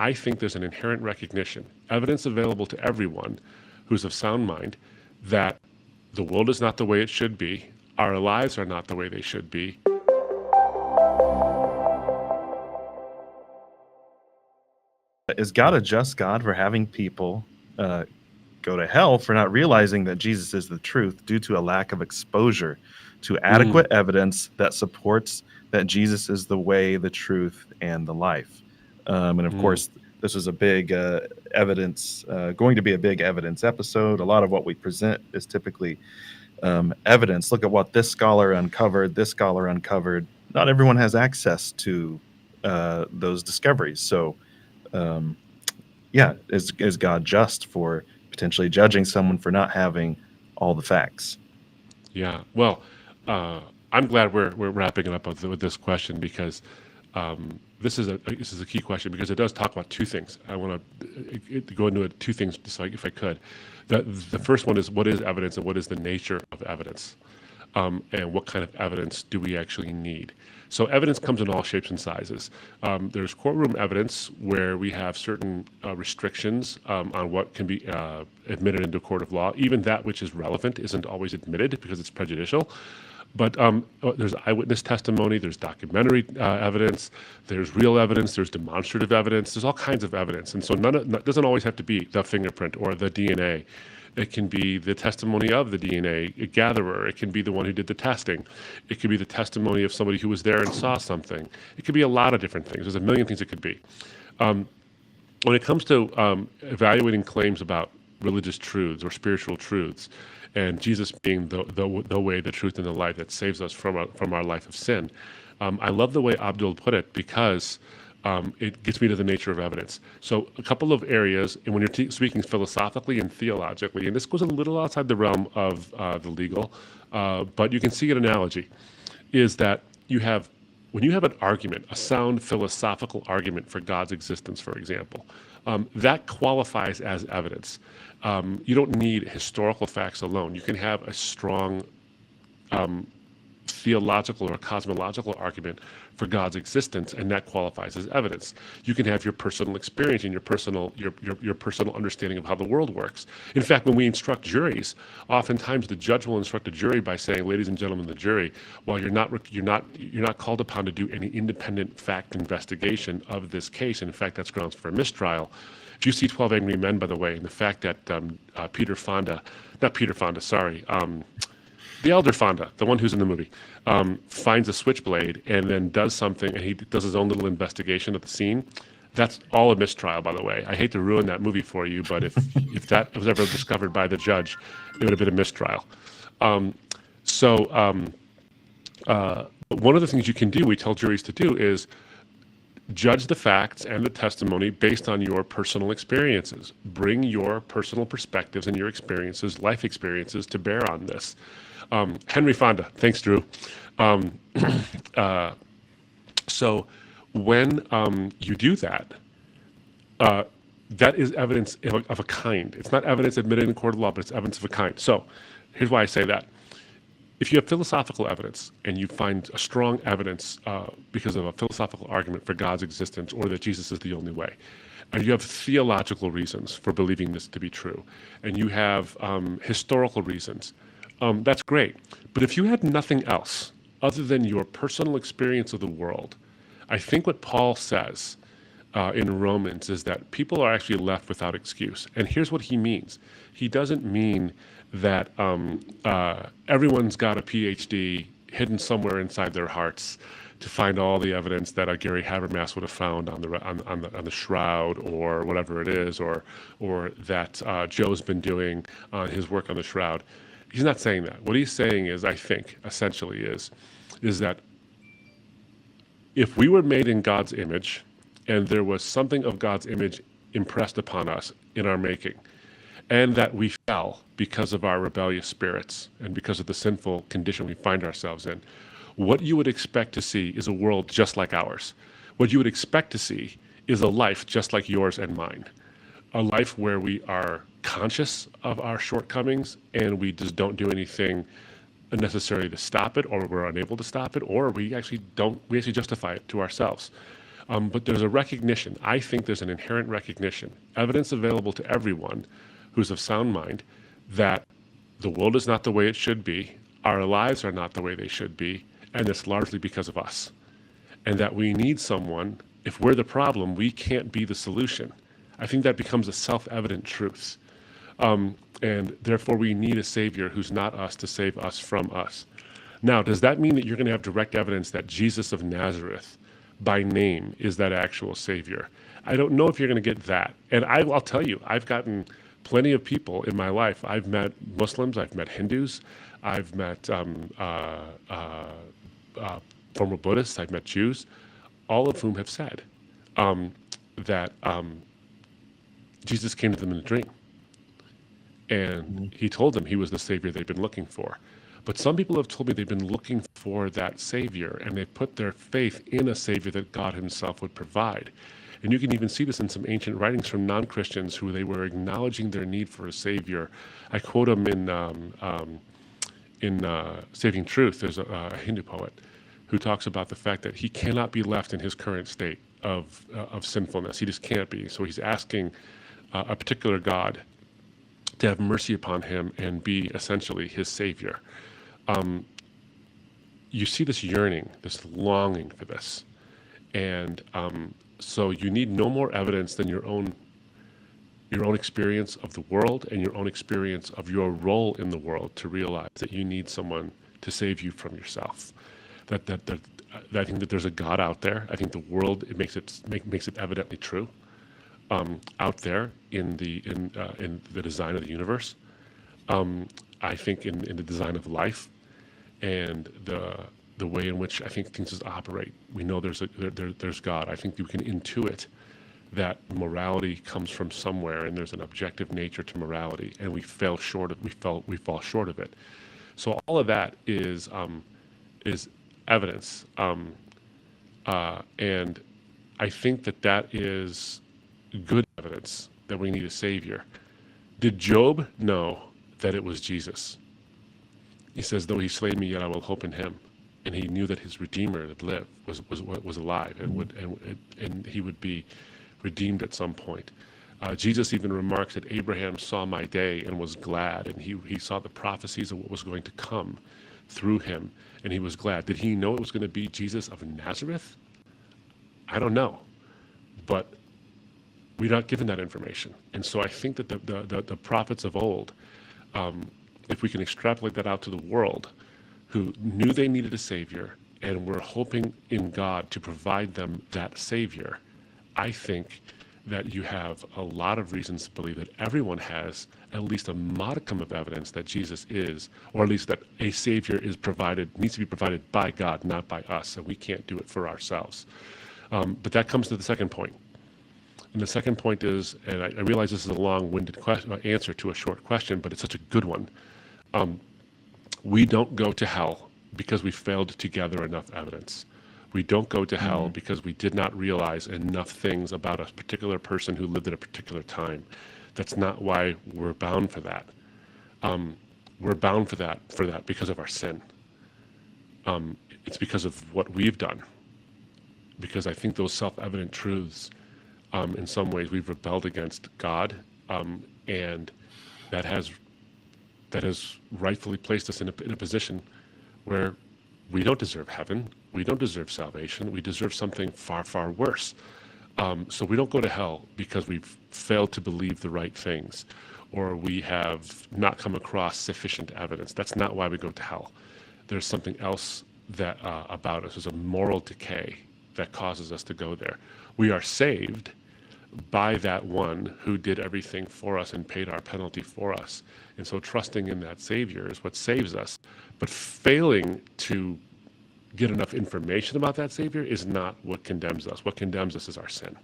I think there's an inherent recognition, evidence available to everyone who's of sound mind, that the world is not the way it should be, our lives are not the way they should be. Is God a just God for having people go to hell for not realizing that Jesus is the truth due to a lack of exposure to adequate evidence that supports that Jesus is the way, the truth, and the life? And of course, this is a big evidence, going to be a big evidence episode. A lot of what we present is typically evidence. Look at what this scholar uncovered, this scholar uncovered. Not everyone has access to those discoveries. So, is God just for potentially judging someone for not having all the facts? Yeah. Well, I'm glad we're wrapping it up with this question, because this is a key question, because it does talk about two things. I want to go into it, two things, just like, if I could. The first one is, what is evidence, and what is the nature of evidence, and what kind of evidence do we actually need? So evidence comes in all shapes and sizes. There's courtroom evidence, where we have certain restrictions on what can be admitted into a court of law. Even that which is relevant isn't always admitted because it's prejudicial. But there's eyewitness testimony, there's documentary evidence, there's real evidence, there's demonstrative evidence, there's all kinds of evidence. And so it doesn't always have to be the fingerprint or the DNA. It can be the testimony of the DNA gatherer. It can be the one who did the testing. It could be the testimony of somebody who was there and saw something. It could be a lot of different things. There's a million things it could be. When it comes to evaluating claims about religious truths or spiritual truths, and Jesus being the way, the truth, and the life that saves us from our life of sin, I love the way Abdul put it, because it gets me to the nature of evidence. So a couple of areas, and when you're speaking philosophically and theologically, and this goes a little outside the realm of the legal, but you can see an analogy, is that when you have an argument, a sound philosophical argument for God's existence, for example, that qualifies as evidence. You don't need historical facts alone. You can have a strong theological or cosmological argument for God's existence, and that qualifies as evidence. You can have your personal experience and your personal understanding of how the world works. In fact, when we instruct juries, oftentimes the judge will instruct a jury by saying, "Ladies and gentlemen, the jury, while you're not called upon to do any independent fact investigation of this case, and in fact that's grounds for a mistrial. If you see 12 Angry Men, by the way, and the fact that the elder Fonda, the one who's in the movie, finds a switchblade and then does something, and he does his own little investigation of the scene. That's all a mistrial, by the way. I hate to ruin that movie for you, but if that was ever discovered by the judge, it would have been a mistrial. One of the things you can do, we tell juries to do, is judge the facts and the testimony based on your personal experiences. Bring your personal perspectives and your experiences, life experiences, to bear on this. Henry Fonda. Thanks, Drew. So when you do that, that is evidence of a kind. It's not evidence admitted in court of law, but it's evidence of a kind. So here's why I say that. If you have philosophical evidence and you find a strong evidence because of a philosophical argument for God's existence, or that Jesus is the only way, and you have theological reasons for believing this to be true, and you have historical reasons, that's great. But if you had nothing else other than your personal experience of the world, I think what Paul says in Romans is that people are actually left without excuse. And here's what he means. He doesn't mean that everyone's got a PhD hidden somewhere inside their hearts to find all the evidence that Gary Habermas would have found on the shroud, or whatever it is, or that Joe's been doing on his work on the shroud. He's not saying that. What he's saying is, I think, essentially is that if we were made in God's image, and there was something of God's image impressed upon us in our making, and that we fell because of our rebellious spirits and because of the sinful condition we find ourselves in, what you would expect to see is a world just like ours. What you would expect to see is a life just like yours and mine. A life where we are conscious of our shortcomings and we just don't do anything necessarily to stop it, or we're unable to stop it, or we actually justify it to ourselves. But there's a recognition. I think there's an inherent recognition, evidence available to everyone who's of sound mind, that the world is not the way it should be, our lives are not the way they should be, and it's largely because of us. And that we need someone. If we're the problem, we can't be the solution. I think that becomes a self-evident truth. And therefore, we need a Savior who's not us to save us from us. Now, does that mean that you're going to have direct evidence that Jesus of Nazareth, by name, is that actual Savior? I don't know if you're going to get that. And I'll tell you, I've gotten plenty of people in my life. I've met Muslims, I've met Hindus, I've met former Buddhists, I've met Jews, all of whom have said that Jesus came to them in a dream. And he told them he was the Savior they've been looking for. But some people have told me they've been looking for that Savior, and they put their faith in a Savior that God himself would provide. And you can even see this in some ancient writings from non-Christians who they were acknowledging their need for a Savior. I quote them in Saving Truth. There's a Hindu poet who talks about the fact that he cannot be left in his current state of sinfulness. He just can't be. So he's asking a particular God to have mercy upon him and be essentially his Savior. You see this yearning, this longing for this. And so you need no more evidence than your own experience of the world and your own experience of your role in the world to realize that you need someone to save you from yourself. That I think that there's a God out there. I think the world, it makes it evidently true. Out there in the design of the universe, I think in the design of life, and the way in which I think things just operate. We know there's God. I think you can intuit that morality comes from somewhere, and there's an objective nature to morality, and we fall short of it. So all of that is evidence, and I think that is good evidence that we need a Savior. Did Job know that it was Jesus? He says, though he slay me, yet I will hope in him. And he knew that his Redeemer that lived was alive, and he would be redeemed at some point. Jesus even remarks that Abraham saw my day and was glad, and he saw the prophecies of what was going to come through him, and he was glad. Did he know it was going to be Jesus of Nazareth? I don't know, but we're not given that information. And so I think that the prophets of old, if we can extrapolate that out to the world, who knew they needed a Savior and were hoping in God to provide them that Savior, I think that you have a lot of reasons to believe that everyone has at least a modicum of evidence that Jesus is, or at least that a Savior needs to be provided by God, not by us, and we can't do it for ourselves. But that comes to the second point. And the second point is, and I realize this is a long-winded answer to a short question, but it's such a good one. We don't go to hell because we failed to gather enough evidence. We don't go to hell because we did not realize enough things about a particular person who lived at a particular time. That's not why we're bound for that. We're bound for that because of our sin. It's because of what we've done. Because I think those self-evident truths, in some ways, we've rebelled against God, and that has rightfully placed us in a position where we don't deserve heaven, we don't deserve salvation, we deserve something far, far worse. So we don't go to hell because we've failed to believe the right things, or we have not come across sufficient evidence. That's not why we go to hell. There's something else that about us. There's a moral decay that causes us to go there. We are saved by that one who did everything for us and paid our penalty for us. And so trusting in that Savior is what saves us. But failing to get enough information about that Savior is not what condemns us. What condemns us is our sin.